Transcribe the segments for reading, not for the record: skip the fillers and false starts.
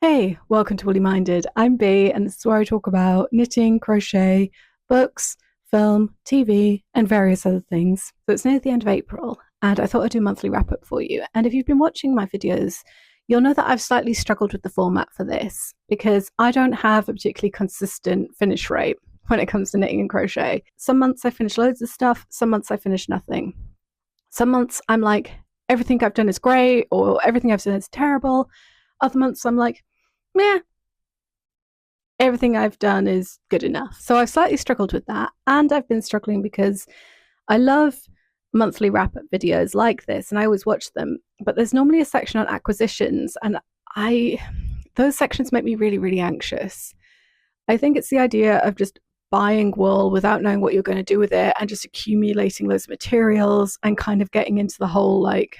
Hey, welcome to Woolly Minded. I'm Bea, and this is where I talk about knitting, crochet, books, film, TV, and various other things. So it's near the end of April, and I thought I'd do a monthly wrap up for you. And if you've been watching my videos, you'll know that I've slightly struggled with the format for this because I don't have a particularly consistent finish rate when it comes to knitting and crochet. Some months I finish loads of stuff, some months I finish nothing. Some months I'm like, everything I've done is great, or everything I've done is terrible. Other months I'm like, meh, everything I've done is good enough. So I've slightly struggled with that. And I've been struggling because I love monthly wrap up videos like this and I always watch them. But there's normally a section on acquisitions, and those sections make me really, really anxious. I think it's the idea of just buying wool without knowing what you're going to do with it and just accumulating those materials and kind of getting into the whole like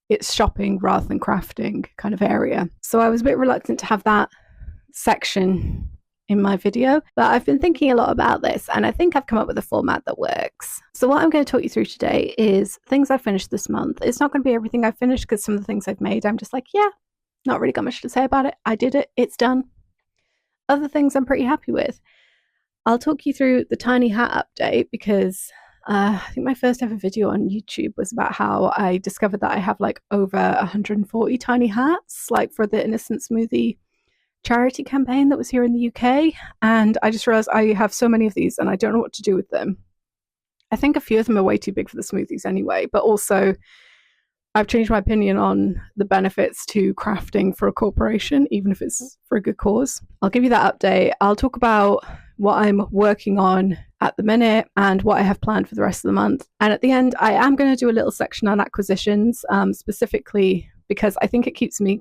it's shopping rather than crafting kind of area. So I was a bit reluctant to have that section in my video, but I've been thinking a lot about this and I think I've come up with a format that works. So what I'm going to talk you through today is things I finished this month. It's not going to be everything I've finished because some of the things I've made, I'm just like, yeah, not really got much to say about it. I did it. It's done. Other things I'm pretty happy with. I'll talk you through the tiny hat update because I think my first ever video on YouTube was about how I discovered that I have like over 140 tiny hats, like for the Innocent Smoothie charity campaign that was here in the UK. And I just realized I have so many of these and I don't know what to do with them. I think a few of them are way too big for the smoothies anyway, but also I've changed my opinion on the benefits to crafting for a corporation, even if it's for a good cause. I'll give you that update. I'll talk about what I'm working on at the minute and what I have planned for the rest of the month. And at the end, I am going to do a little section on acquisitions, specifically because I think it keeps me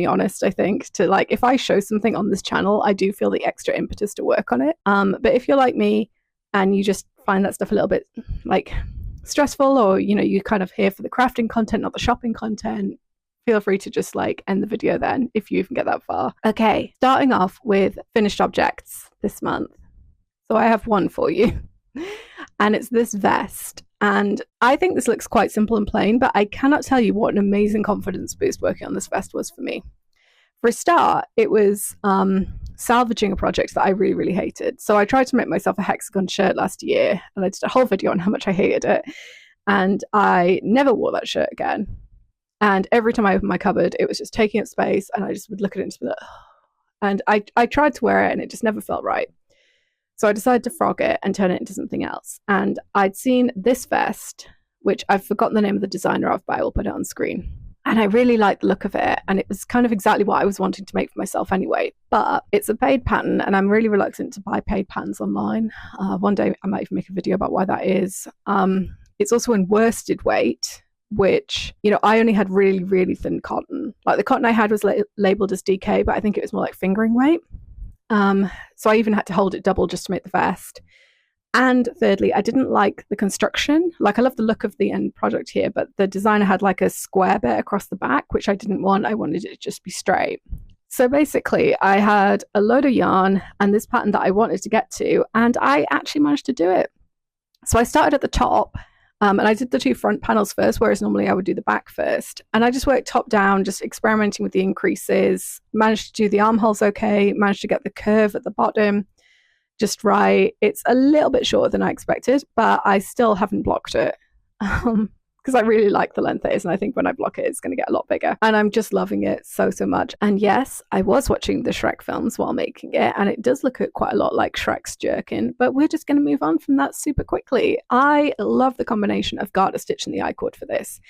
honest, I think, to like, if I show something on this channel, I do feel the extra impetus to work on it. But if you're like me and you just find that stuff a little bit like stressful, or, you know, you kind of here for the crafting content, not the shopping content, feel free to just like end the video then if you even get that far. Okay, starting off with finished objects this month. So I have one for you and it's this vest. And I think this looks quite simple and plain, but I cannot tell you what an amazing confidence boost working on this vest was for me. For a start, it was salvaging a project that I really, really hated. So I tried to make myself a hexagon shirt last year and I did a whole video on how much I hated it. And I never wore that shirt again. And every time I opened my cupboard, it was just taking up space and I just would look at it and just be like, oh. And I tried to wear it and it just never felt right. So I decided to frog it and turn it into something else. And I'd seen this vest, which I've forgotten the name of the designer of, but I will put it on screen. And I really liked the look of it. And it was kind of exactly what I was wanting to make for myself anyway. But it's a paid pattern and I'm really reluctant to buy paid patterns online. One day I might even make a video about why that is. It's also in worsted weight, which, you know, I only had really, really thin cotton. Like the cotton I had was labeled as DK, but I think it was more like fingering weight. So I even had to hold it double just to make the vest. And thirdly, I didn't like the construction. Like I love the look of the end product here, but the designer had like a square bit across the back, which I didn't want. I wanted it to just be straight. So basically I had a load of yarn and this pattern that I wanted to get to, and I actually managed to do it. So I started at the top. And I did the two front panels first, whereas normally I would do the back first. And I just worked top down, just experimenting with the increases, managed to do the armholes okay, managed to get the curve at the bottom just right. It's a little bit shorter than I expected, but I still haven't blocked it because I really like the length it is. And I think when I block it, it's going to get a lot bigger. And I'm just loving it so, so much. And yes, I was watching the Shrek films while making it, and it does look quite a lot like Shrek's jerkin, but we're just going to move on from that super quickly. I love the combination of garter stitch and the I-cord for this.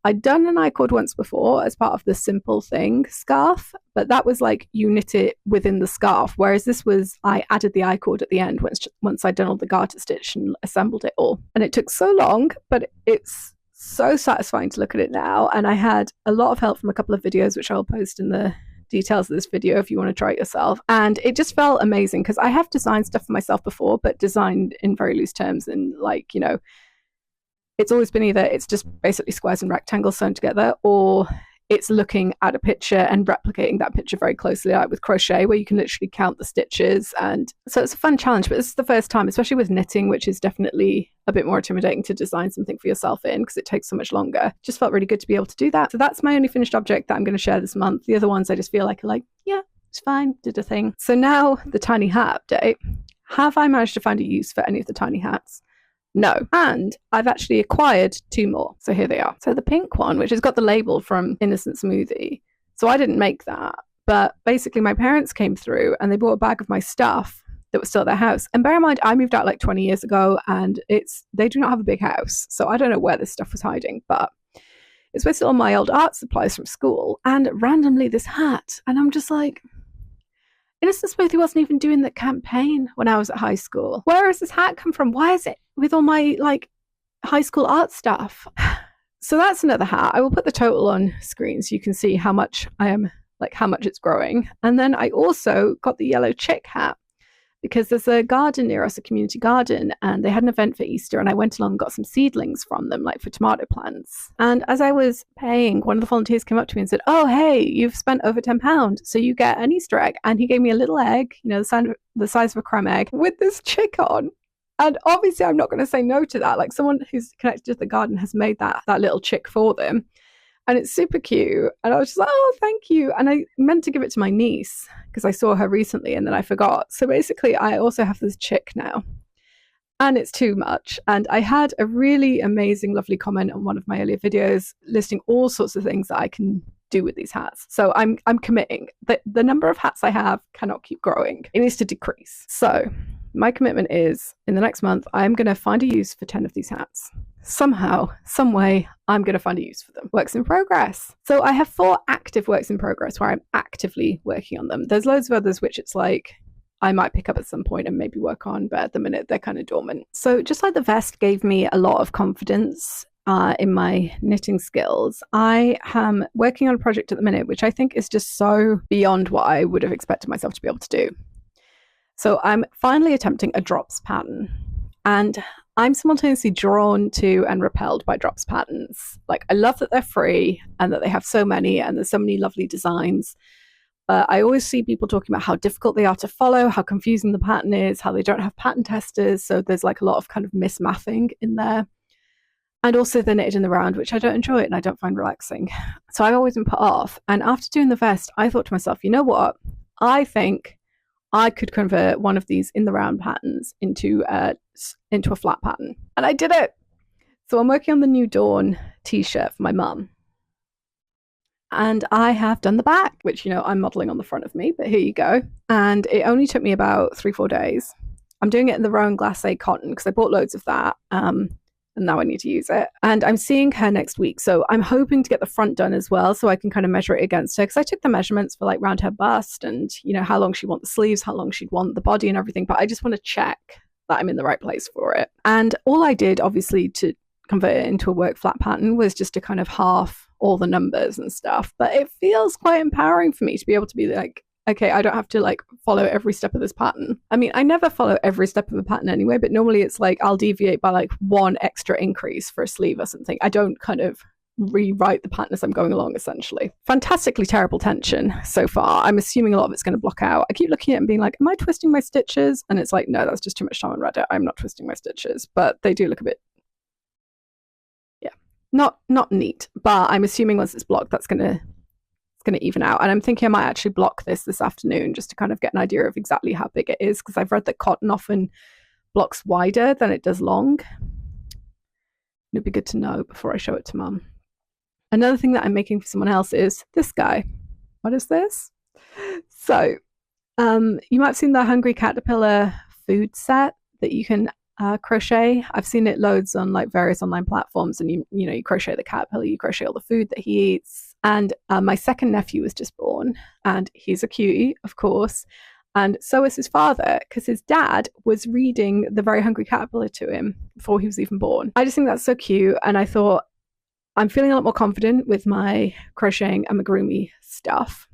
I'd done an I-cord once before as part of the Simple Thing scarf, but that was like you knit it within the scarf, whereas this was I added the I-cord at the end once I'd done all the garter stitch and assembled it all. And it took so long, but it's so satisfying to look at it now. And I had a lot of help from a couple of videos, which I'll post in the details of this video if you want to try it yourself. And it just felt amazing because I have designed stuff for myself before, but designed in very loose terms, and like, you know, it's always been either it's just basically squares and rectangles sewn together, or it's looking at a picture and replicating that picture very closely, like with crochet, where you can literally count the stitches. And so it's a fun challenge, but this is the first time, especially with knitting, which is definitely a bit more intimidating to design something for yourself in because it takes so much longer. Just felt really good to be able to do that. So that's my only finished object that I'm going to share this month. The other ones I just feel like are like, yeah, it's fine, did a thing. So now the tiny hat update. Have I managed to find a use for any of the tiny hats? No. And I've actually acquired 2 more. So here they are. So the pink one, which has got the label from Innocent Smoothie. So I didn't make that. But basically my parents came through and they bought a bag of my stuff that was still at their house. And bear in mind, I moved out like 20 years ago and they do not have a big house. So I don't know where this stuff was hiding, but it's with all my old art supplies from school and randomly this hat. And I'm just like, Innocent Smoothie wasn't even doing the campaign when I was at high school. Where has this hat come from? Why is it with all my like high school art stuff? So that's another hat. I will put the total on screen so you can see how much I am, like how much it's growing. And then I also got the yellow chick hat because there's a garden near us, a community garden, and they had an event for Easter and I went along and got some seedlings from them, like for tomato plants. And as I was paying, one of the volunteers came up to me and said, oh, hey, you've spent over £10, so you get an Easter egg. And he gave me a little egg, you know, the size of a crumb egg with this chick on. And obviously I'm not going to say no to that. Like someone who's connected to the garden has made that little chick for them. And it's super cute. And I was just like, oh, thank you. And I meant to give it to my niece because I saw her recently and then I forgot. So basically, I also have this chick now. And it's too much. And I had a really amazing, lovely comment on one of my earlier videos listing all sorts of things that I can do with these hats. So I'm committing that the number of hats I have cannot keep growing. It needs to decrease. So my commitment is in the next month, I'm going to find a use for 10 of these hats. Somehow, some way, I'm going to find a use for them. Works in progress. So I have 4 active works in progress where I'm actively working on them. There's loads of others which it's like I might pick up at some point and maybe work on, but at the minute they're kind of dormant. So just like the vest gave me a lot of confidence in my knitting skills, I am working on a project at the minute which I think is just so beyond what I would have expected myself to be able to do. So I'm finally attempting a drops pattern. And I'm simultaneously drawn to and repelled by drops patterns. Like I love that they're free and that they have so many and there's so many lovely designs. But I always see people talking about how difficult they are to follow, how confusing the pattern is, how they don't have pattern testers. So there's like a lot of kind of mismathing in there. And also they're knitted in the round, which I don't enjoy and I don't find relaxing. So I've always been put off. And after doing the vest, I thought to myself, you know what? I think I could convert one of these in the round patterns into a flat pattern. And I did it. So I'm working on the New Dawn t-shirt for my mum. And I have done the back, which, you know, I'm modeling on the front of me, but here you go. And it only took me about 3-4 days. I'm doing it in the Rowan Glacé cotton because I bought loads of that. And now I need to use it. And I'm seeing her next week. So I'm hoping to get the front done as well so I can kind of measure it against her. Because I took the measurements for like round her bust and, you know, how long she'd want the sleeves, how long she'd want the body and everything. But I just want to check that I'm in the right place for it. And all I did, obviously, to convert it into a work flat pattern was just to kind of half all the numbers and stuff. But it feels quite empowering for me to be able to be like, okay, I don't have to like follow every step of this pattern. I mean, I never follow every step of a pattern anyway, but normally it's like I'll deviate by like 1 extra increase for a sleeve or something. I don't kind of rewrite the pattern as I'm going along, essentially. Fantastically terrible tension so far. I'm assuming a lot of it's going to block out. I keep looking at it and being like, am I twisting my stitches? And it's like, no, that's just too much time on Reddit. I'm not twisting my stitches, but they do look a bit, yeah, not neat. But I'm assuming once it's blocked, that's going to even out. And I'm thinking I might actually block this afternoon just to kind of get an idea of exactly how big it is, because I've read that cotton often blocks wider than it does long. It'd be good to know before I show it to Mum. Another thing that I'm making for someone else is this guy. What is this? So you might have seen the Hungry Caterpillar food set that you can crochet. I've seen it loads on like various online platforms, and you know, you crochet the caterpillar, you crochet all the food that he eats. And my second nephew was just born, and he's a cutie, of course. And so is his father, because his dad was reading The Very Hungry Caterpillar to him before he was even born. I just think that's so cute. And I thought, I'm feeling a lot more confident with my crocheting amigurumi stuff.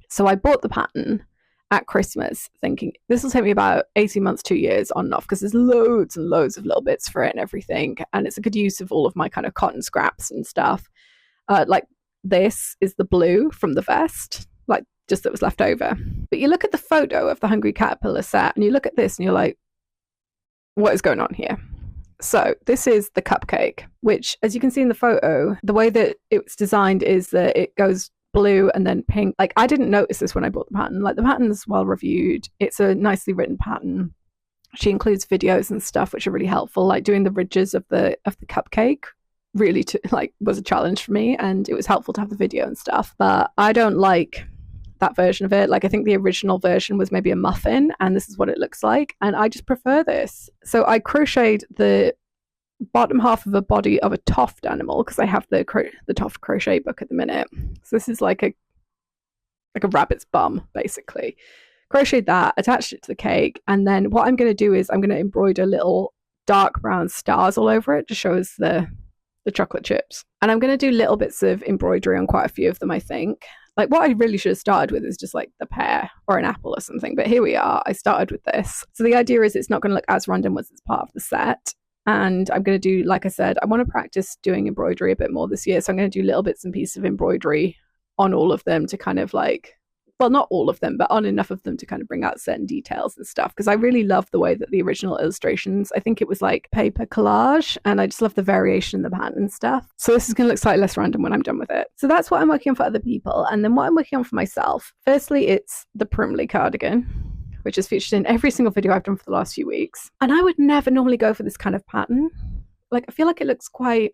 So I bought the pattern at Christmas thinking this will take me about 18 months, 2 years on and off, because there's loads and loads of little bits for it and everything. And it's a good use of all of my kind of cotton scraps and stuff. Like this is the blue from the vest, like just that was left over. But you look at the photo of the Hungry Caterpillar set and you look at this and you're like, what is going on here? So this is the cupcake, which, as you can see in the photo, the way that it's designed is that it goes blue and then pink. Like, I didn't notice this when I bought the pattern. Like, the pattern's well reviewed. It's a nicely written pattern. She includes videos and stuff which are really helpful. Like, doing the ridges of the cupcake really was a challenge for me, and it was helpful to have the video and stuff. But I don't like that version of it. Like, I think the original version was maybe a muffin, and this is what it looks like, and I just prefer this. So I crocheted the bottom half of a body of a toft animal because I have the toft crochet book at the minute. So this is like a rabbit's bum, basically. Crocheted that, attached it to the cake, and then what I'm going to do is I'm going to embroider little dark brown stars all over it to show us the chocolate chips. And I'm going to do little bits of embroidery on quite a few of them, I think. Like, what I really should have started with is just like the pear or an apple or something. But here we are. I started with this. So the idea is it's not going to look as random as it's part of the set. And I'm going to do, like I said, I want to practice doing embroidery a bit more this year. So I'm going to do little bits and pieces of embroidery on all of them to kind of like, well, not all of them, but on enough of them to kind of bring out certain details and stuff. Because I really love the way that the original illustrations, I think it was like paper collage, and I just love the variation in the pattern and stuff. So this is going to look slightly less random when I'm done with it. So that's what I'm working on for other people. And then what I'm working on for myself, firstly, it's the Primley cardigan, which is featured in every single video I've done for the last few weeks. And I would never normally go for this kind of pattern. Like, I feel like it looks quite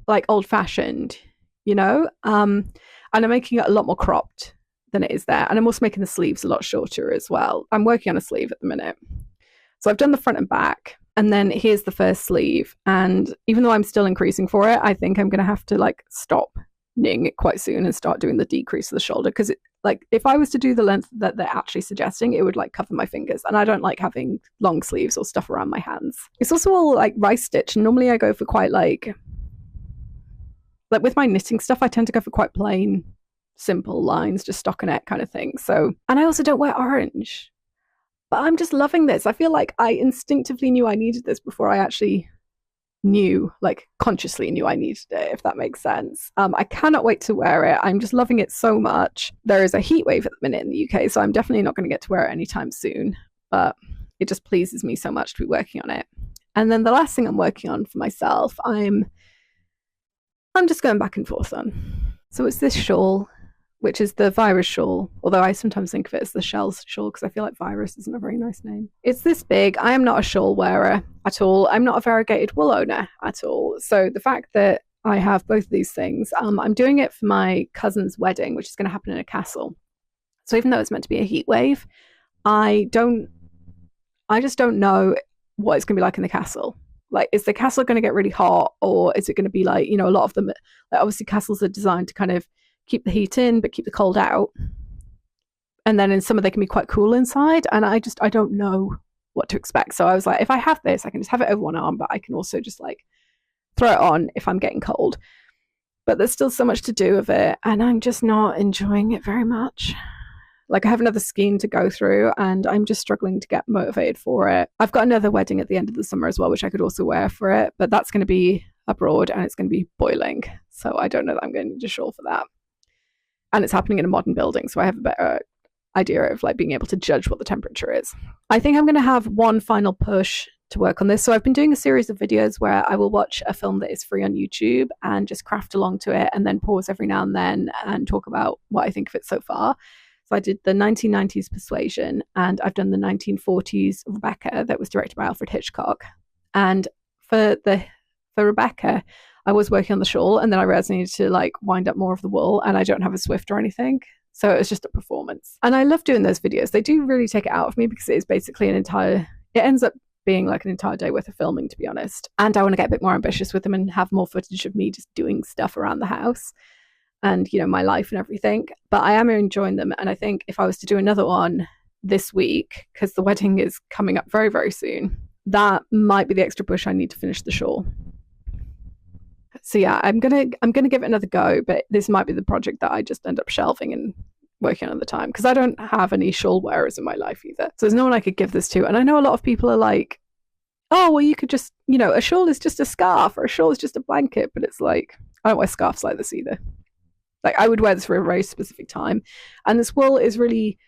like old-fashioned, you know? And I'm making it a lot more cropped than it is there. And I'm also making the sleeves a lot shorter as well. I'm working on a sleeve at the minute. So I've done the front and back, and then here's the first sleeve. And even though I'm still increasing for it, I think I'm going to have to like stop knitting it quite soon and start doing the decrease of the shoulder, because like if I was to do the length that they're actually suggesting, it would like cover my fingers, and I don't like having long sleeves or stuff around my hands. It's also all like rice stitch, and normally I go for quite like with my knitting stuff, I tend to go for quite plain, simple lines, just stockinette kind of thing. So, and I also don't wear orange, but I'm just loving this. I feel like I instinctively knew I needed this before I actually consciously knew I needed it, if that makes sense. I cannot wait to wear it. I'm just loving it so much. There is a heat wave at the minute in the UK, so I'm definitely not going to get to wear it anytime soon, but it just pleases me so much to be working on it. And then the last thing I'm working on for myself, I'm just going back and forth on. So it's this shawl, which is the virus shawl, although I sometimes think of it as the shells shawl because I feel like virus isn't a very nice name. It's this big. I am not a shawl wearer at all. I'm not a variegated wool owner at all. So the fact that I have both of these things, I'm doing it for my cousin's wedding, which is going to happen in a castle. So even though it's meant to be a heat wave, I just don't know what it's going to be like in the castle. Like, is the castle going to get really hot, or is it going to be like, you know, a lot of them, like obviously castles are designed to kind of keep the heat in but keep the cold out, and then in summer they can be quite cool inside, and I don't know what to expect. So I was like, if I have this, I can just have it over one arm, but I can also just like throw it on if I'm getting cold. But there's still so much to do with it, and I'm just not enjoying it very much. Like, I have another scheme to go through, and I'm just struggling to get motivated for it. I've got another wedding at the end of the summer as well, which I could also wear for it, but that's going to be abroad and it's going to be boiling, so I don't know that I'm going to need a shawl for that. And it's happening in a modern building, so I have a better idea of like being able to judge what the temperature is. I think I'm going to have one final push to work on this. So I've been doing a series of videos where I will watch a film that is free on YouTube and just craft along to it, and then pause every now and then and talk about what I think of it so far. So I did the 1990s Persuasion, and I've done the 1940s Rebecca that was directed by Alfred Hitchcock. And for Rebecca, I was working on the shawl, and then I realized I needed to like wind up more of the wool, and I don't have a Swift or anything. So it was just a performance. And I love doing those videos. They do really take it out of me because it is basically it ends up being like an entire day worth of filming, to be honest. And I want to get a bit more ambitious with them and have more footage of me just doing stuff around the house and, you know, my life and everything. But I am enjoying them. And I think if I was to do another one this week, because the wedding is coming up very, very soon, that might be the extra push I need to finish the shawl. So yeah, I'm gonna give it another go, but this might be the project that I just end up shelving and working on at the time, because I don't have any shawl wearers in my life either. So there's no one I could give this to. And I know a lot of people are like, oh, well, you could just, you know, a shawl is just a scarf, or a shawl is just a blanket. But it's like, I don't wear scarves like this either. Like I would wear this for a very specific time. And this wool is really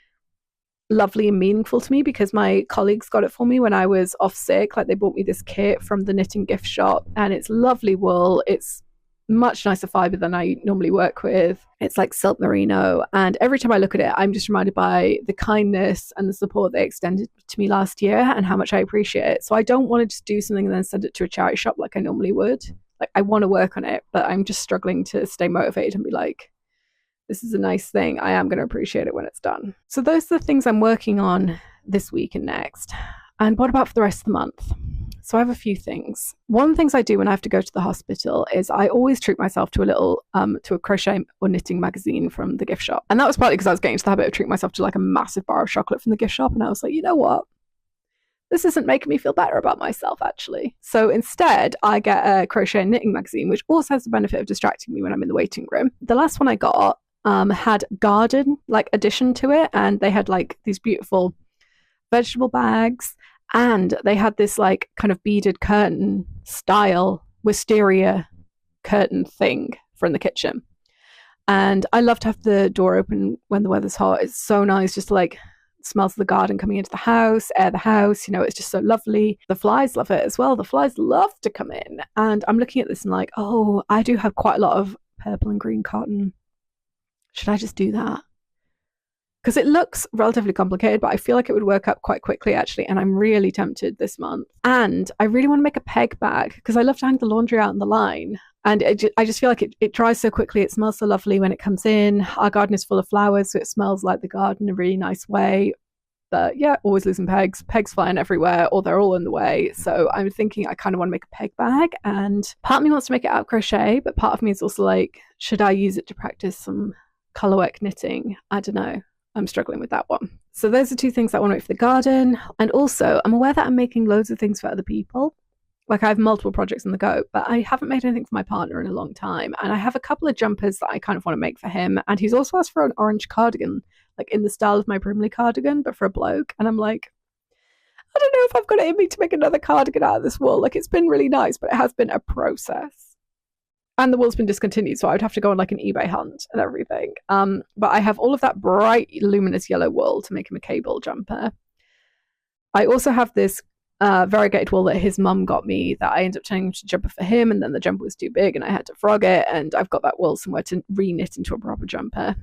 lovely and meaningful to me because my colleagues got it for me when I was off sick. Like they bought me this kit from the knitting gift shop, and it's lovely wool. It's much nicer fiber than I normally work with. It's like silk merino, and every time I look at it, I'm just reminded by the kindness and the support they extended to me last year and how much I appreciate it. So I don't want to just do something and then send it to a charity shop like I normally would. Like I want to work on it, but I'm just struggling to stay motivated and be like, this is a nice thing. I am going to appreciate it when it's done. So those are the things I'm working on this week and next. And what about for the rest of the month? So I have a few things. One of the things I do when I have to go to the hospital is I always treat myself to a little, to a crochet or knitting magazine from the gift shop. And that was partly because I was getting into the habit of treating myself to like a massive bar of chocolate from the gift shop. And I was like, you know what? This isn't making me feel better about myself, actually. So instead, I get a crochet and knitting magazine, which also has the benefit of distracting me when I'm in the waiting room. The last one I got had garden like addition to it, and they had like these beautiful vegetable bags, and they had this like kind of beaded curtain style wisteria curtain thing from the kitchen. And I love to have the door open when the weather's hot. It's so nice just to like smells of the garden coming into the house, air the house, you know, it's just so lovely. The flies love it as well. The flies love to come in. And I'm looking at this and like, oh, I do have quite a lot of purple and green cotton. Should I just do that? Because it looks relatively complicated, but I feel like it would work up quite quickly, actually. And I'm really tempted this month. And I really want to make a peg bag because I love to hang the laundry out on the line. And I just feel like it dries so quickly. It smells so lovely when it comes in. Our garden is full of flowers, so it smells like the garden in a really nice way. But yeah, always losing pegs. Pegs flying everywhere, or they're all in the way. So I'm thinking I kind of want to make a peg bag. And part of me wants to make it out of crochet, but part of me is also like, should I use it to practice some colorwork knitting? I don't know. I'm struggling with that one. So those are two things I want to make for the garden. And also, I'm aware that I'm making loads of things for other people. Like I have multiple projects on the go, but I haven't made anything for my partner in a long time. And I have a couple of jumpers that I kind of want to make for him. And he's also asked for an orange cardigan, like in the style of my Brimley cardigan, but for a bloke. And I'm like, I don't know if I've got it in me to make another cardigan out of this wool. Like it's been really nice, but it has been a process. And the wool's been discontinued, so I would have to go on like an eBay hunt and everything. But I have all of that bright, luminous yellow wool to make him a cable jumper. I also have this variegated wool that his mum got me that I ended up turning into a jumper for him, and then the jumper was too big and I had to frog it, and I've got that wool somewhere to re-knit into a proper jumper.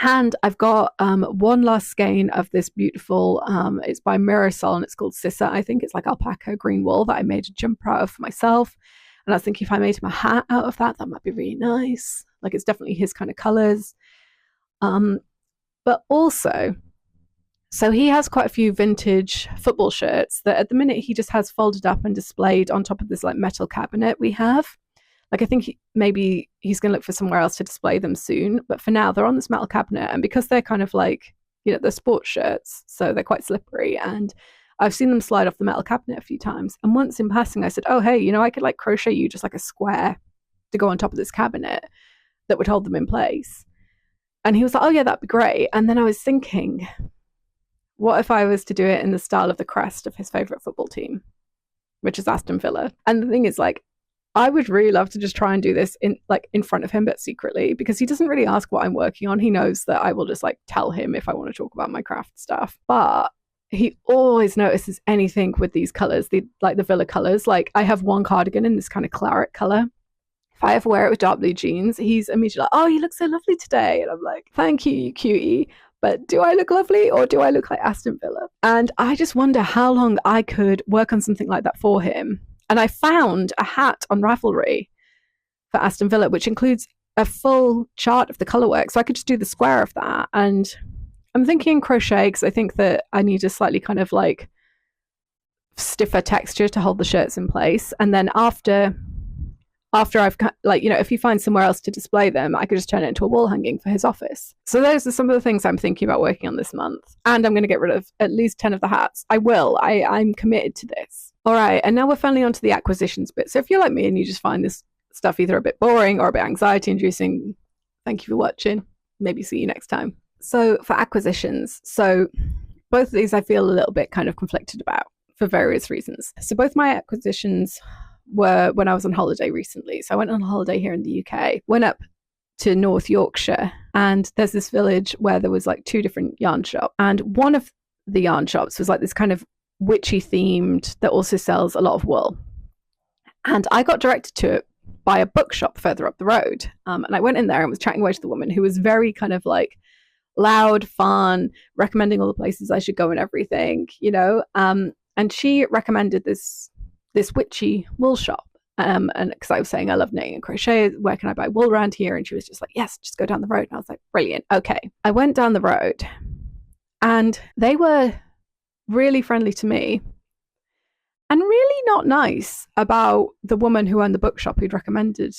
And I've got one last skein of this beautiful, it's by Mirasol and it's called Sissa. I think it's like alpaca green wool that I made a jumper out of for myself. And I was thinking if I made him a hat out of that, that might be really nice. Like it's definitely his kind of colours. But also, so he has quite a few vintage football shirts that at the minute he just has folded up and displayed on top of this like metal cabinet we have. Like I think maybe he's going to look for somewhere else to display them soon. But for now, they're on this metal cabinet. And because they're kind of like, you know, they're sports shirts, so they're quite slippery. And I've seen them slide off the metal cabinet a few times. And once in passing, I said, oh, hey, you know, I could like crochet you just like a square to go on top of this cabinet that would hold them in place. And he was like, oh, yeah, that'd be great. And then I was thinking, what if I was to do it in the style of the crest of his favourite football team, which is Aston Villa? And the thing is, like, I would really love to just try and do this in front of him, but secretly, because he doesn't really ask what I'm working on. He knows that I will just like tell him if I want to talk about my craft stuff. But he always notices anything with these colours, the Villa colours. Like I have one cardigan in this kind of claret colour. If I ever wear it with dark blue jeans, he's immediately like, oh, you look so lovely today. And I'm like, thank you, you cutie. But do I look lovely or do I look like Aston Villa? And I just wonder how long I could work on something like that for him. And I found a hat on Ravelry for Aston Villa, which includes a full chart of the colourwork. So I could just do the square of that. And I'm thinking crochet because I think that I need a slightly kind of like stiffer texture to hold the shirts in place. And then after I've like, you know, if he finds somewhere else to display them, I could just turn it into a wall hanging for his office. So those are some of the things I'm thinking about working on this month. And I'm going to get rid of at least 10 of the hats. I will. I'm committed to this. All right. And now we're finally on to the acquisitions bit. So if you're like me and you just find this stuff either a bit boring or a bit anxiety inducing, thank you for watching. Maybe see you next time. So for acquisitions, so both of these I feel a little bit kind of conflicted about for various reasons. So both my acquisitions were when I was on holiday recently. So I went on holiday here in the UK, went up to North Yorkshire, and there's this village where there was like 2 different yarn shops, and one of the yarn shops was like this kind of witchy themed that also sells a lot of wool. And I got directed to it by a bookshop further up the road. And I went in there and was chatting away to the woman, who was very kind of like loud, fun, recommending all the places I should go and everything, you know. And she recommended this witchy wool shop. And because I was saying I love knitting and crochet, where can I buy wool around here? And she was just like, yes, just go down the road. And I was like, brilliant. Okay. I went down the road and they were really friendly to me and really not nice about the woman who owned the bookshop who'd recommended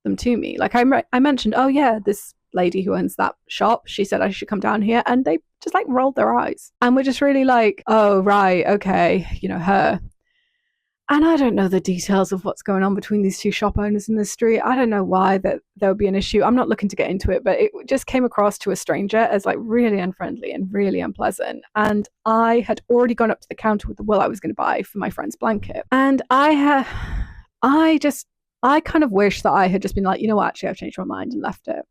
them to me. Like I mentioned, oh yeah, this lady who owns that shop, she said I should come down here, and they just like rolled their eyes and were just really like, oh right, okay, you know, her. And I don't know the details of what's going on between these 2 shop owners in the street. I don't know why that there would be an issue. I'm not looking to get into it, but it just came across to a stranger as like really unfriendly and really unpleasant. And I had already gone up to the counter with the wool I was going to buy for my friend's blanket. And I kind of wish that I had just been like, you know what, actually I've changed my mind and left it.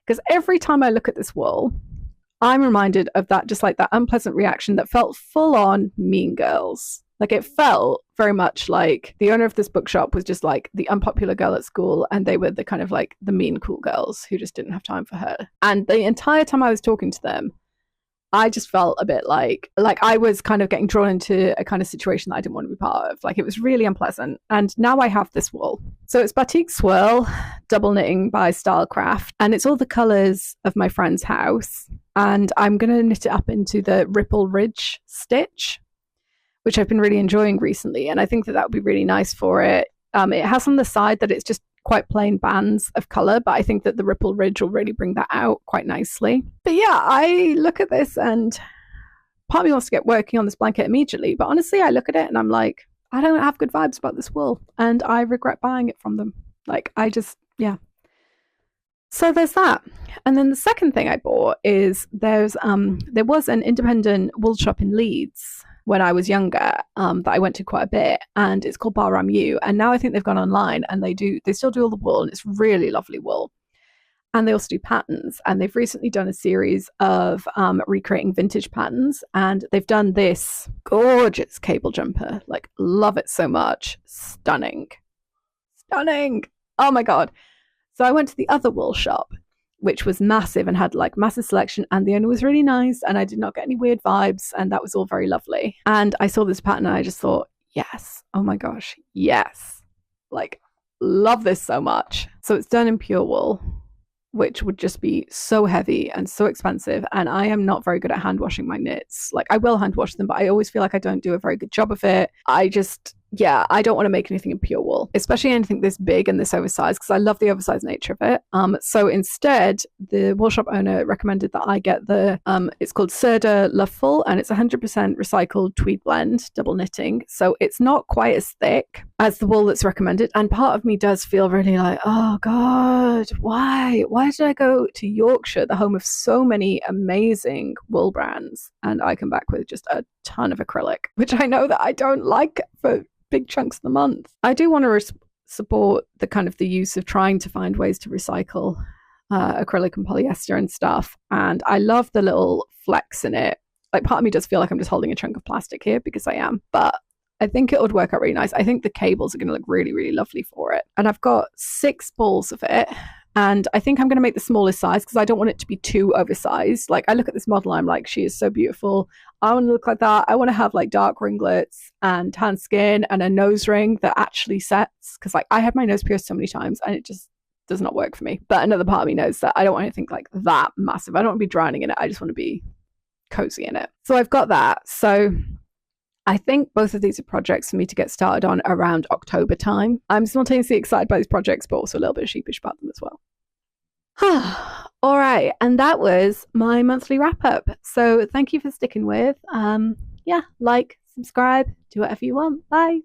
Because every time I look at this wool, I'm reminded of that, just like that unpleasant reaction that felt full on Mean Girls. Like it felt very much like the owner of this bookshop was just like the unpopular girl at school, and they were the kind of like the mean cool girls who just didn't have time for her. And the entire time I was talking to them, I just felt a bit like I was kind of getting drawn into a kind of situation that I didn't want to be part of. Like it was really unpleasant. And now I have this wool. So it's Batik Swirl, double knitting by Stylecraft, and it's all the colours of my friend's house. And I'm going to knit it up into the Ripple Ridge stitch, which I've been really enjoying recently. And I think that would be really nice for it. It has on the side that it's just quite plain bands of colour, but I think that the Ripple Ridge will really bring that out quite nicely. But yeah, I look at this and part of me wants to get working on this blanket immediately. But honestly, I look at it and I'm like, I don't have good vibes about this wool, and I regret buying it from them. Like yeah. So there's that. And then the second thing I bought is there was an independent wool shop in Leeds when I was younger, that I went to quite a bit, and it's called Bahram U. And now I think they've gone online, and they still do all the wool, and it's really lovely wool. And they also do patterns, and they've recently done a series of recreating vintage patterns, and they've done this gorgeous cable jumper. Like, love it so much. Stunning. Oh my God. So I went to the other wool shop, which was massive and had like massive selection, and the owner was really nice, and I did not get any weird vibes, and that was all very lovely. And I saw this pattern and I just thought, yes, oh my gosh, yes, like love this so much. So it's done in pure wool, which would just be so heavy and so expensive, and I am not very good at hand washing my knits. Like I will hand wash them, but I always feel like I don't do a very good job of it. I don't want to make anything in pure wool, especially anything this big and this oversized, because I love the oversized nature of it. So instead, the wool shop owner recommended that I get it's called Serda Loveful, and it's 100% recycled tweed blend, double knitting. So it's not quite as thick as the wool that's recommended. And part of me does feel really like, oh God, why did I go to Yorkshire, the home of so many amazing wool brands, and I come back with just a ton of acrylic, which I know that I don't like for big chunks of the month. I do want to support the kind of the use of trying to find ways to recycle acrylic and polyester and stuff. And I love the little flex in it. Like part of me does feel like I'm just holding a chunk of plastic here, because I am, but I think it would work out really nice. I think the cables are going to look really, really lovely for it. And I've got 6 balls of it. And I think I'm going to make the smallest size because I don't want it to be too oversized. Like I look at this model, I'm like, she is so beautiful. I want to look like that. I want to have like dark ringlets and tan skin and a nose ring that actually sets. Because like I had my nose pierced so many times and it just does not work for me. But another part of me knows that I don't want anything like that massive. I don't want to be drowning in it. I just want to be cozy in it. So I've got that. So I think both of these are projects for me to get started on around October time. I'm simultaneously excited by these projects, but also a little bit sheepish about them as well. All right. And that was my monthly wrap up. So thank you for sticking with. Like, subscribe, do whatever you want. Bye.